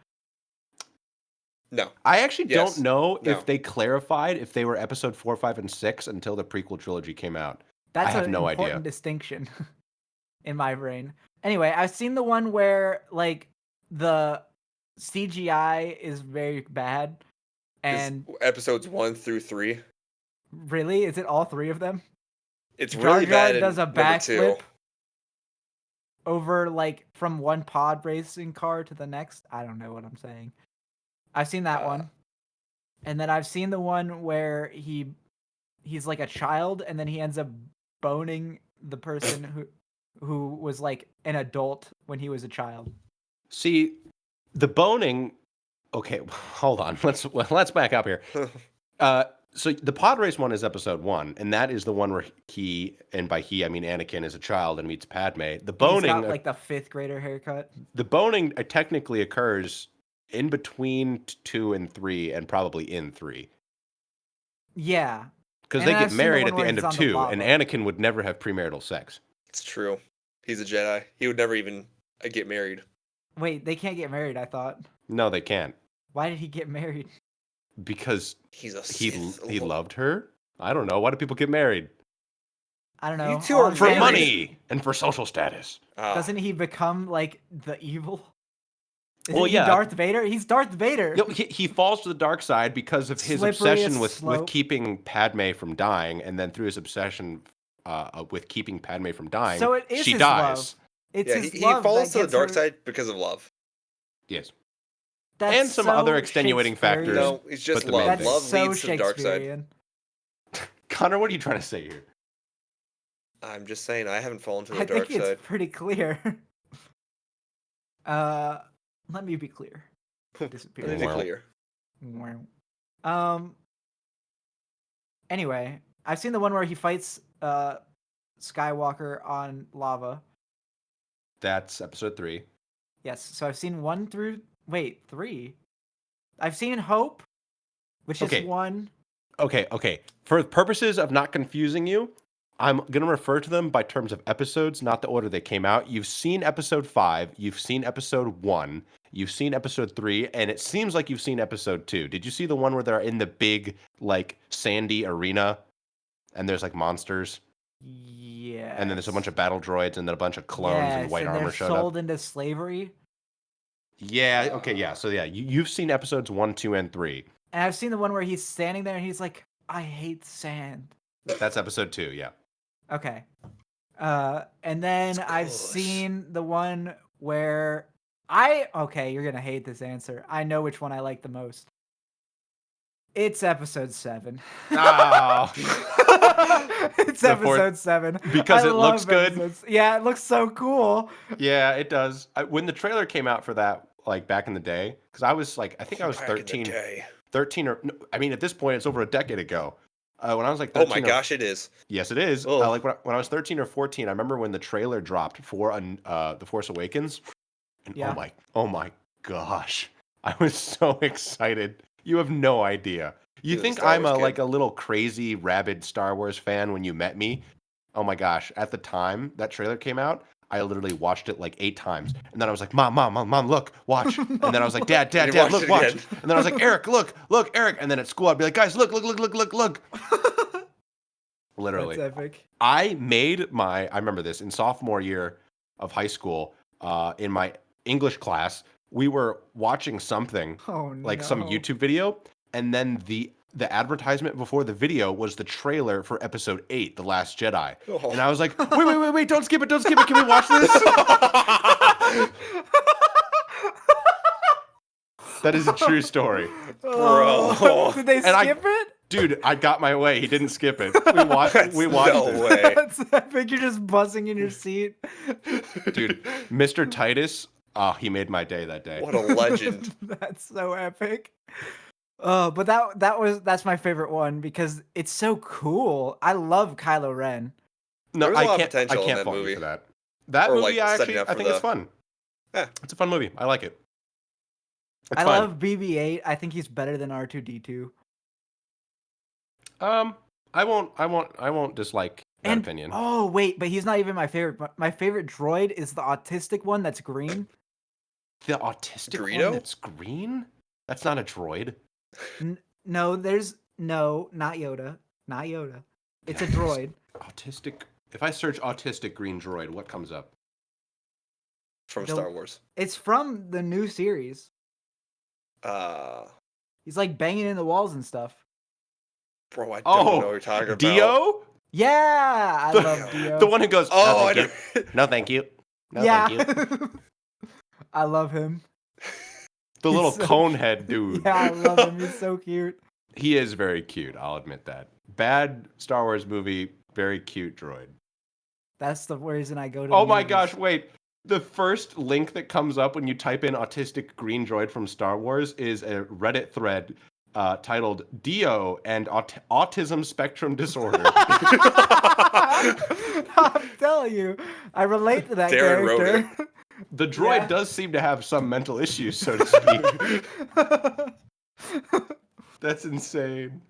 No. I actually Yes. don't know No. if they clarified if they were episode 4, 5, and 6 until the prequel trilogy came out. That's have an no important idea. distinction in my brain. Anyway, I've seen the one where like the CGI is very bad, and It's episodes 1 through 3. really, is it all three of them? It's Jar really Jar bad. In does a number 2. backflip over like from one pod racing car to the next. I don't know what I'm saying. I've seen that one. And then I've seen the one where he's like a child and then he ends up boning the person who was like an adult when he was a child. See, the boning. Okay, hold on. Let's back up here. So the pod race one is episode 1, and that is the one where he, and by he I mean Anakin, is a child and meets Padme. The He's boning, got like the 5th grader haircut. the boning technically occurs in between 2 and 3, and probably in 3, Yeah. because And they I've get seen the married one at the where end he's of on the 2, and lava. Anakin would never have premarital sex. It's true. He's a Jedi. He would never even get married. Wait, they can't get married, I thought. No, they can't. Why did he get married? Because He's a he Sith. he loved her. I don't know. Why do people get married? I don't know. two are On For Married. Vader, money and for social status. Ah, Doesn't he become like the evil? Isn't Well, he yeah. Darth Vader? He's Darth Vader. You know, he falls to the dark side because of his Slippery obsession as with slope. keeping Padme from dying, and then through his obsession with keeping Padme from dying, So it is she his dies. love. It's yeah, his he love falls that to the gets dark her- side because of love. Yes. That's and some so other extenuating factors. Shakespearean. No, it's just But the main love. thing. That's Love so leads to the dark side. Shakespearean. Connor, what are you trying to say here? I'm just saying, I haven't fallen to the I dark think it's side. pretty clear. Let me be clear. Disappear. Let me be Wow. clear. Anyway, I've seen the one where he fights Skywalker on lava. That's episode 3. Yes, so I've seen 1 through 3. I've seen Hope, which Okay. is 1. Okay. For purposes of not confusing you, I'm going to refer to them by terms of episodes, not the order they came out. You've seen episode 5, you've seen episode 1, you've seen episode 3, and it seems like you've seen episode 2. Did you see the one where they're in the big, like, sandy arena and there's, like, monsters? Yeah. And then there's a bunch of battle droids and then a bunch of clones in white and armor they're showed up? sold into slavery. Yeah, okay, yeah. So, yeah, you've seen episodes 1, 2, and 3. And I've seen the one where he's standing there and he's like, I hate sand. That's episode 2, yeah. Okay. And then I've Squash. seen the one where okay, you're gonna hate this answer. I know which one I like the most. It's episode 7. Oh. It's The fourth- episode 7. Because I it looks love good? episodes- Yeah, it looks so cool. Yeah, it does. When the trailer came out for that, like back in the day, because I was like, I think I was Back in the 13, day. 13 or, no, I mean, at this point, it's over a decade ago. When I was like Oh 13 my gosh, it is. yes, it is. Oh. Like when I was 13 or 14, I remember when the trailer dropped for The Force Awakens. And Yeah. oh my gosh. I was so excited. You have no idea. You You're a think Star I'm Wars kid. like a little crazy, rabid Star Wars fan when you met me? Oh my gosh. At the time that trailer came out, I literally watched it like 8 times. And then I was like, Mom, look, watch. And then I was like, Dad, You look, watched it watch. again. And then I was like, Eric, look, Eric. And then at school, I'd be like, guys, look. Literally. That's epic. I remember this in sophomore year of high school, in my English class, we were watching something, Oh like some no. YouTube video, and then the advertisement before the video was the trailer for episode 8, The Last Jedi. Oh. And I was like, wait, don't skip it, can we watch this? That is a true story. Oh, Bro. did they And I- skip it? Dude, I got my way. He didn't skip it. We watched No it. way. That's epic. You're just buzzing in your seat. Dude, Mr. Titus, he made my day that day. What a legend. That's so epic. But that's my favorite one because it's so cool. I love Kylo Ren. No, There was a I lot of can't. potential in I can't that fault movie. you for that. That Or, movie, like, I setting actually, up I for think it's the- fun. Yeah. It's a fun movie. I like it. It's I fine. love BB-8. I think he's better than R2-D2. I won't dislike that opinion. Oh wait, but he's not even my favorite. My favorite droid is the autistic one that's green. The autistic Greedo? one that's green? That's not a droid. No, not Yoda. Not Yoda. It's a Yeah, droid. Autistic. If I search autistic green droid, what comes up? From The- Star Wars. It's from the new series. He's like banging in the walls and stuff. Bro, I don't Oh, know what you're talking about. Dio? Yeah, I The- love Dio. The one who goes, Oh, I no, thank know. you. No, thank you. No, yeah. thank you. I love him. The He's little so cone head dude. Yeah, I love him. He's so cute. He is very cute. I'll admit that. Bad Star Wars movie, very cute droid. That's the reason I go to. Oh the my movies. gosh, wait. The first link that comes up when you type in autistic green droid from Star Wars is a Reddit thread titled Dio and Autism Spectrum Disorder. I'm telling you, I relate to that Darren wrote character. The droid Yeah. does seem to have some mental issues, so to speak. That's insane.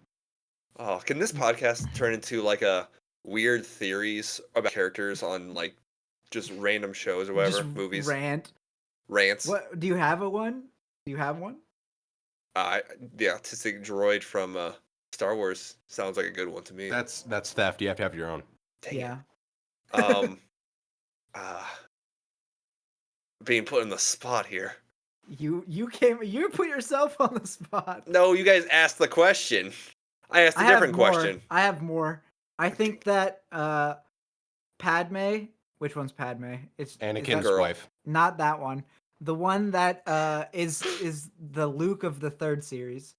Oh, can this podcast turn into like a weird theories about characters on like just random shows or whatever, Just movies, rant. rants. What do you have a one? Do you have one? The autistic droid from Star Wars sounds like a good one to me. That's theft. You have to have your own. Dang Yeah. it. Being put in the spot here. You put yourself on the spot. No, you guys asked the question. I asked a I have different more. question. I have more. I think that Padme. Which one's Padme? It's Anakin's girl. wife. not that one. The one that is the Luke of the third series.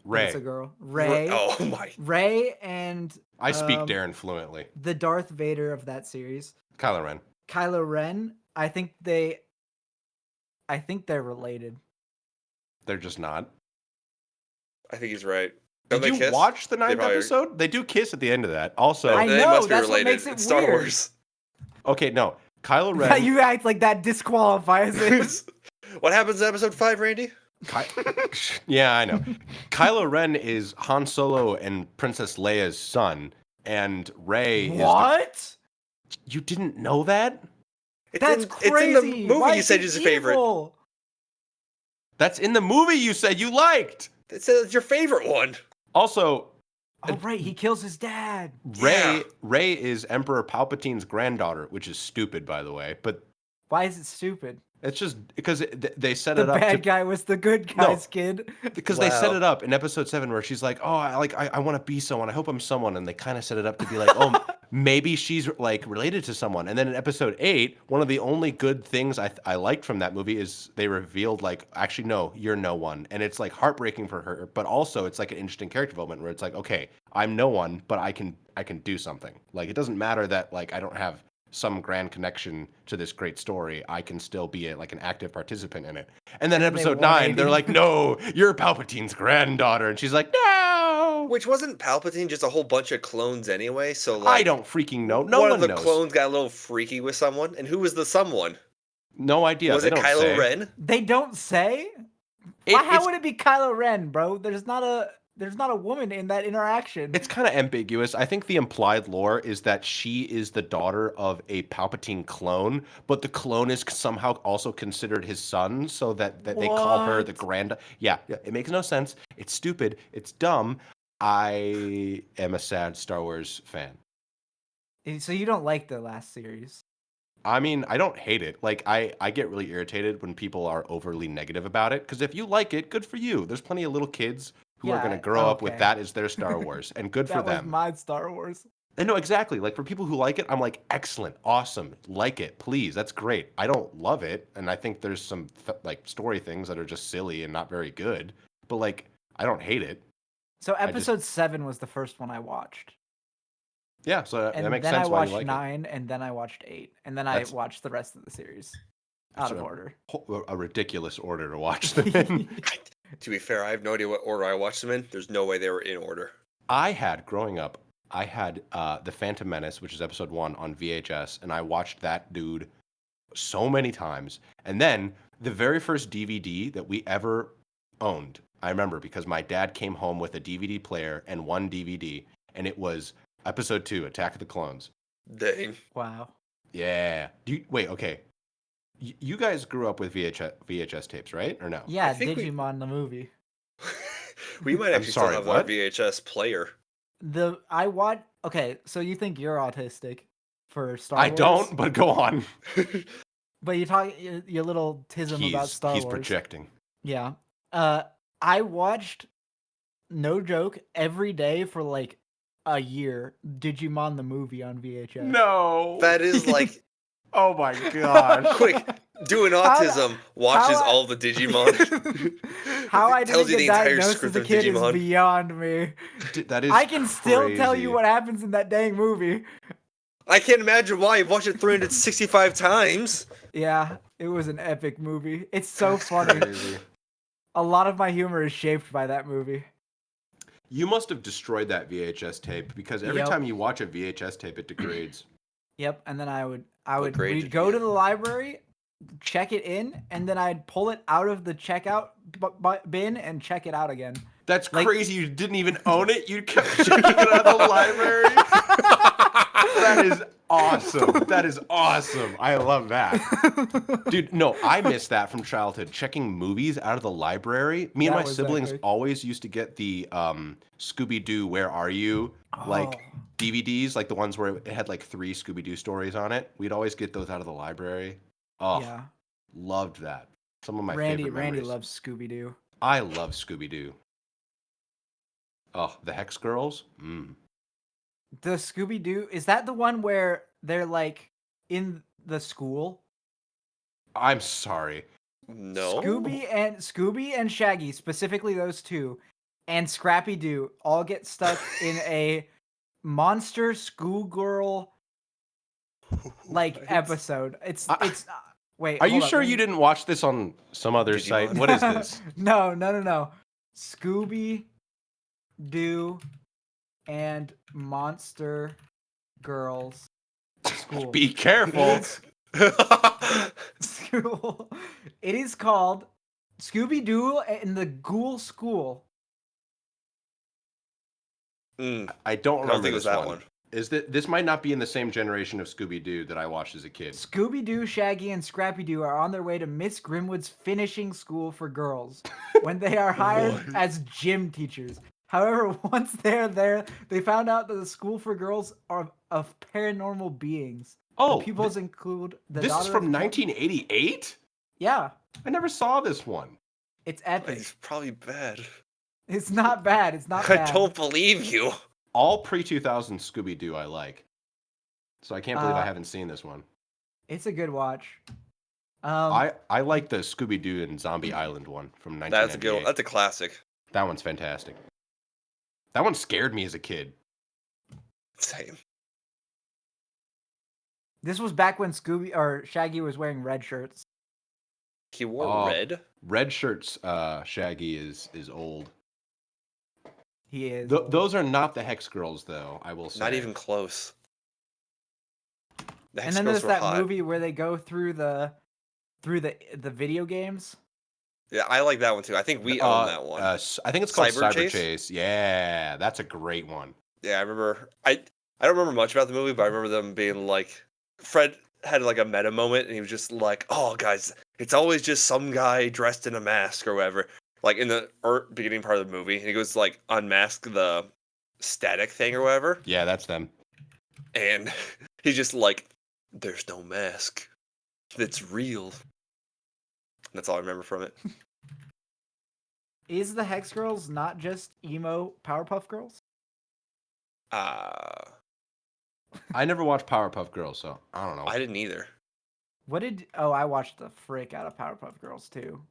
Rey. It's a girl. Rey. Oh my. Rey and I speak Darren fluently. the Darth Vader of that series. Kylo Ren. Kylo Ren. I think they're related. They're just not. I think he's right. Did Don't they you kiss? watch the ninth probably- episode? They do kiss at the end of that. Also, I They know, must be that's what related. makes it It's Star weird. Wars. okay, no. Kylo Ren. You act like that disqualifies it. What happens in episode 5, Randy? Yeah, I know. Kylo Ren is Han Solo and Princess Leia's son, and Rey is. What? You didn't know that? That's It's in crazy. the movie Why you is said he is your favorite. evil? That's in the movie you said you liked. It's your favorite one. Also, Oh right, he kills his dad. Yeah. Rey is Emperor Palpatine's granddaughter, which is stupid, by the way. But Why is it stupid? it's just because they set The it up. bad guy was the good guy's kid. Because they set Wow. it up in episode 7 where she's like, "Oh, I want to be someone. I hope I'm someone." And they kind of set it up to be like, "Oh, maybe she's like related to someone." And then in episode 8, one of the only good things I liked from that movie is they revealed like, "Actually, no, you're no one." And it's like heartbreaking for her, but also it's like an interesting character development where it's like, "Okay, I'm no one, but I can do something." Like it doesn't matter that like I don't have some grand connection to this great story. I can still be an active participant in it. And then in And they episode 9, they're 180. like, "No, you're Palpatine's granddaughter," and she's like, "No." Which wasn't Palpatine just a whole bunch of clones anyway? So like, I don't freaking know. No one one of the knows. clones got a little freaky with someone, and who was the someone? No idea. Was They it don't Kylo say. Ren? They don't say. How It's- would it be Kylo Ren, bro? There's not a woman in that interaction. It's kind of ambiguous. I think the implied lore is that she is the daughter of a Palpatine clone, but the clone is somehow also considered his son, so that they call her the What? grand. Yeah, it makes no sense. It's stupid. It's dumb. I am a sad Star Wars fan. So you don't like the last series? I mean, I don't hate it. Like, I get really irritated when people are overly negative about it, because if you like it, good for you. There's plenty of little kids who are Yeah, going to grow up with okay. that as their Star Wars, and good for That was them. my Star Wars. And no, exactly. Like for people who like it, I'm like, excellent, awesome, like it, please. That's great. I don't love it, and I think there's some like story things that are just silly and not very good. But like, I don't hate it. So just- episode 7 was the first one I watched. Yeah, so And that makes then sense I why watched you like 9, and then I watched 8, and then That's- I watched the rest of the series out That's of a- order. it. A ridiculous order to watch them in. To be fair, I have no idea what order I watched them in. There's no way they were in order. I had growing up, I had The Phantom Menace, which is episode 1 on VHS, and I watched that dude so many times. And then the very first DVD that we ever owned, I remember because my dad came home with a DVD player and one DVD, and it was episode 2, Attack of the Clones. Dang. Wow. Yeah. Wait, okay. You guys grew up with VHS tapes, right? Or no? Yeah, think we- Digimon the movie. We might I'm actually sorry, still have our what? VHS player. Okay, so you think you're autistic for Star I Wars? don't, but go on. But you talk your little tism about Star he's Wars. projecting. Yeah. I watched, no joke, every day for like a year Digimon the movie on VHS. No. That is like, Oh my god. quick, doing autism watches how I- all the Digimon. How I Tells didn't you get the entire diagnosed script as a of kid is Digimon. beyond me. That is I can still tell you crazy. what happens in that dang movie. I can't imagine why. You've watched it 365 times. Yeah, it was an epic movie. It's so funny. Crazy. A lot of my humor is shaped by that movie. You must have destroyed that VHS tape because every Yep. time you watch a VHS tape, it degrades. Yep, and then What grade did we'd you go to get? the library, check it in, and then I'd pull it out of the checkout bin and check it out again. That's Like- crazy. You didn't even own it. You kept checking it out of the library. That is awesome. That is awesome. I love that. Dude, no, I miss that from childhood. Checking movies out of the library. Me and That my was siblings epic. always used to get the Scooby-Doo Where Are You? Like Oh. DVDs, like the ones where it had like 3 Scooby-Doo stories on it. We'd always get those out of the library. Oh, Yeah. loved that. Some of my Randy favorite memories. loves Scooby Doo. I love Scooby-Doo. Oh, the Hex Girls? Mm. The Scooby Doo, is that the one where they're like in the school? I'm sorry. No. Scooby and Shaggy, specifically those two, and Scrappy Doo all get stuck in a monster schoolgirl like What? episode. It's wait. Are you hold up, sure let you me- didn't watch this on some other site? Digimon. What is this? No. Scooby Doo and Monster Girls School. Be careful. School. It is called Scooby Doo and the Ghoul School. I don't I remember don't think it was this that one. one. Is that this might not be in the same generation of Scooby Doo that I watched as a kid? Scooby Doo, Shaggy, and Scrappy Doo are on their way to Miss Grimwood's finishing school for girls when they are hired What? as gym teachers. However, once they're there, they found out that the school for girls are of paranormal beings. Oh, the pupils include the this is daughter from of Ken- 1988. Yeah, I never saw this one. it's epic. It's probably bad. It's not bad. It's not I bad. don't believe you. All pre-2000 Scooby Doo I like, so I can't believe I Uh, haven't seen this one. It's a good watch. I like the Scooby Doo and Zombie Island one from 1998. That's a good one. That's a classic. That one's fantastic. That one scared me as a kid. Same. This was back when Scooby or Shaggy was wearing red shirts. He wore Oh, red. Red Shirt's Shaggy is old. He is. Those are not the Hex Girls, though. I will say. Not even close. The And Hex then Girls there's were that hot. movie where they go through the video games. Yeah, I like that one too. I think we own that one. I think it's called Cyber Cyber Chase? Chase. Yeah, that's a great one. Yeah, I remember. I don't remember much about the movie, but I remember them being like, Fred had like a meta moment, and he was just like, "Oh, guys, it's always just some guy dressed in a mask or whatever." Like in the beginning part of the movie, and he goes to, like unmask the static thing or whatever, Yeah, that's them. and he's just like, "There's no mask. It's real." And that's all I remember from it. Is the Hex Girls not just emo Powerpuff Girls? Uh, I never watched Powerpuff Girls, so I don't know. I didn't either. I watched the frick out of Powerpuff Girls too.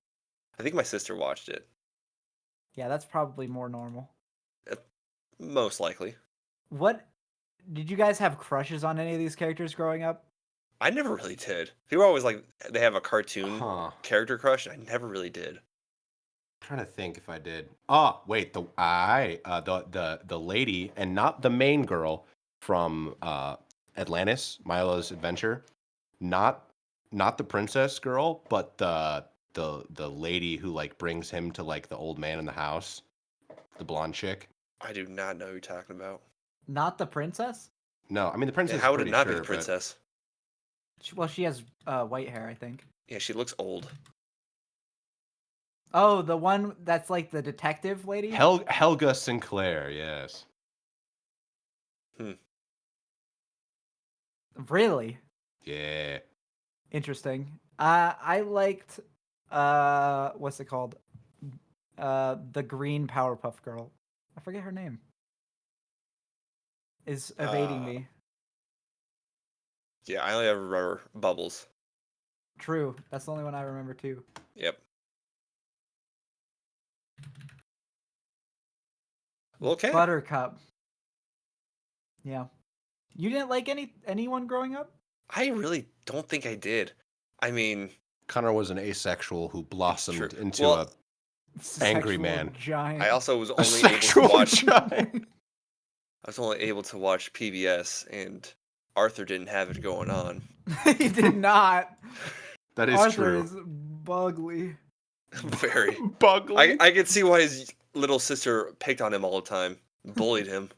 I think my sister watched it. Yeah, that's probably more normal. Most likely. What did you guys have crushes on any of these characters growing up? I never really did. People are always like, they have a cartoon Huh. character crush, and I never really did. Trying to think if I did. Oh, wait, the lady, and not the main girl from Atlantis, Milo's Adventure. Not the princess girl, but the lady who like brings him to like the old man in the house. The blonde chick. I do not know who you're talking about. Not the princess? No, I mean the princess. And how would it pretty not be sure, the princess? Well, she has white hair, I think. Yeah, she looks old. Oh, the one that's like the detective lady? Helga Sinclair, yes. Really? Yeah. Interesting. I liked what's it called? The green Powerpuff Girl. I forget her name. Is evading me. Yeah, I only ever remember Bubbles. True. That's the only one I remember too. Yep. Well, okay. Buttercup. Yeah. You didn't like anyone growing up? I really don't think I did. I mean, Connor was an asexual who blossomed True. into Well, a Angry Sexual man. Giant. I also was a only able to sexual watch. giant. I was only able to watch PBS, and Arthur didn't have it going on. He did not. That is Arthur true. is bugly. Very. Bugly. I could see why his little sister picked on him all the time, bullied him.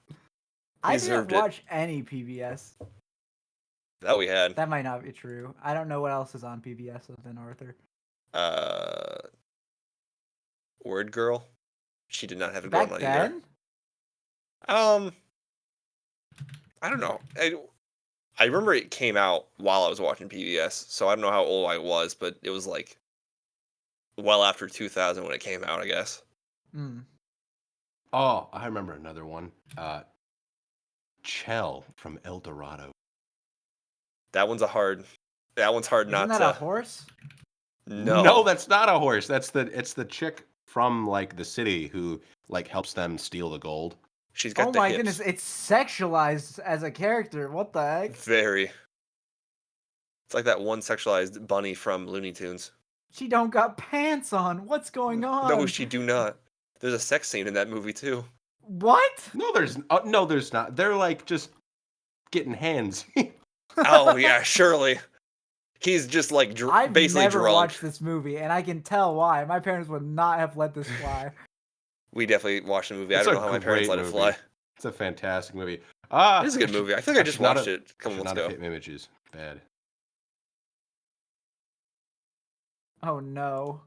I deserved didn't it. watch any PBS. That we had. That might not be true. I don't know what else is on PBS other than Arthur. Word Girl. She did not have a Back girl on then? either. I don't know. I remember it came out while I was watching PBS, so I don't know how old I was, but it was like well after 2000 when it came out, I guess. Mm. Oh, I remember another one. Chell from El Dorado. That one's hard Isn't not that to. a horse? No. That's not a horse. It's the chick from like the city who like helps them steal the gold. She's got Oh the my hips. goodness, it's sexualized as a character. What the heck? Very. It's like that one sexualized bunny from Looney Tunes. She don't got pants on. What's going on? No, she do not. There's a sex scene in that movie too. What? No, there's not. They're like just getting hands. Oh yeah, surely. He's just like I've basically never drunk. watched this movie, and I can tell why. My parents would not have let this fly. We definitely watched the movie. I It's don't a know how my parents great let it movie. fly. It's a fantastic movie. It is a good movie. I think I just should not watched have- it a couple should months not have ago. hit images. Bad. Oh no.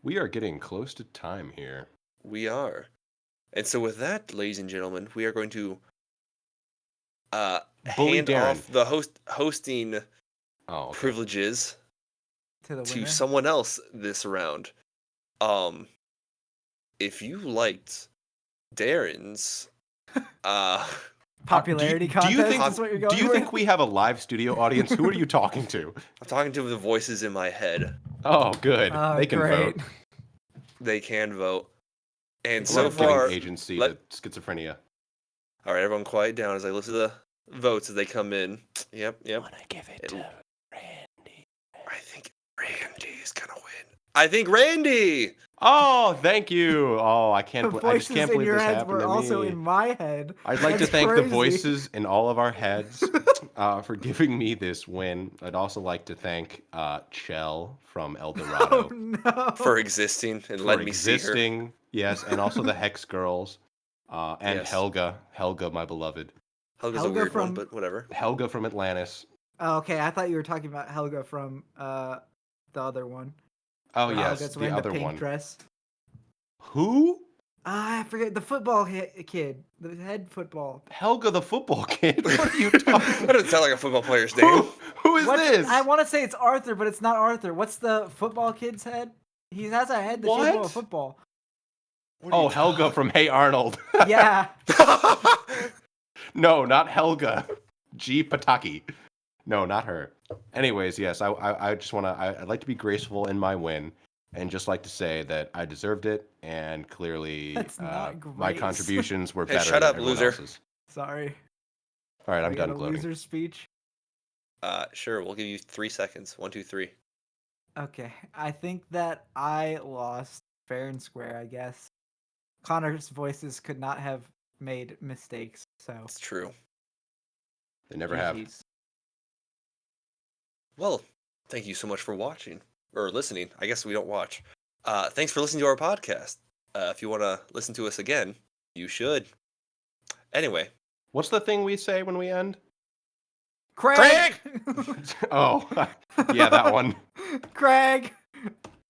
We are getting close to time here. We are. And so with that, ladies and gentlemen, we are going to Bully hand Darren. off the hosting Oh, okay. privileges To the to winner. someone else this round. If you liked Darren's Popularity contest. Is what you're going do you with? think we have a live studio audience? Who are you talking to? I'm talking to the voices in my head. Oh, good. Oh, They can great. vote. They can vote. And It's so like giving far, agency let- to schizophrenia. all right, everyone quiet down as I listen to the votes as they come in. Yep. Wanna give it It- to Randy. I think Randy's gonna win. I think Randy! Oh, thank you. Oh, I The can't. I just voices can't in believe your this heads happened were to also me. in my head. I'd like to That's thank the crazy. voices in all of our heads for giving me this win. I'd also like to thank Chell from El Dorado Oh no. For existing and for letting me see her. existing. Yes, and also the Hex Girls and Yes. Helga, my beloved. Helga's Helga a weird one, from- but whatever. Helga from Atlantis. Oh, okay, I thought you were talking about Helga from the other one. Oh Where yes, Helga's the wearing other the pink one. dress. Who? I forget the football kid, the head football. Helga the football kid. What are you talking? That doesn't sound like a football player's name. Who is What's- this? I want to say it's Arthur, but it's not Arthur. What's the football kid's head? He has a head the shape of a What? football. What are you Oh, Helga from Hey Arnold. Yeah. No, not Helga. G. Pataki. No, not her. Anyways, yes, I just want to. I'd like to be graceful in my win, and just like to say that I deserved it, and clearly That's not my grace. contributions were Hey, better. shut than up, everyone loser. else's. Sorry. All right, I'm I got done a gloating. loser speech. Sure, we'll give you 3 seconds. 1, 2, 3. Okay, I think that I lost fair and square. I guess Connor's voices could not have made mistakes. So It's true. They never have. GGs. Well, thank you so much for watching or listening. I guess we don't watch. Thanks for listening to our podcast. If you want to listen to us again, you should. Anyway, What's the thing we say when we end? Craig. Oh, yeah, that one. Craig.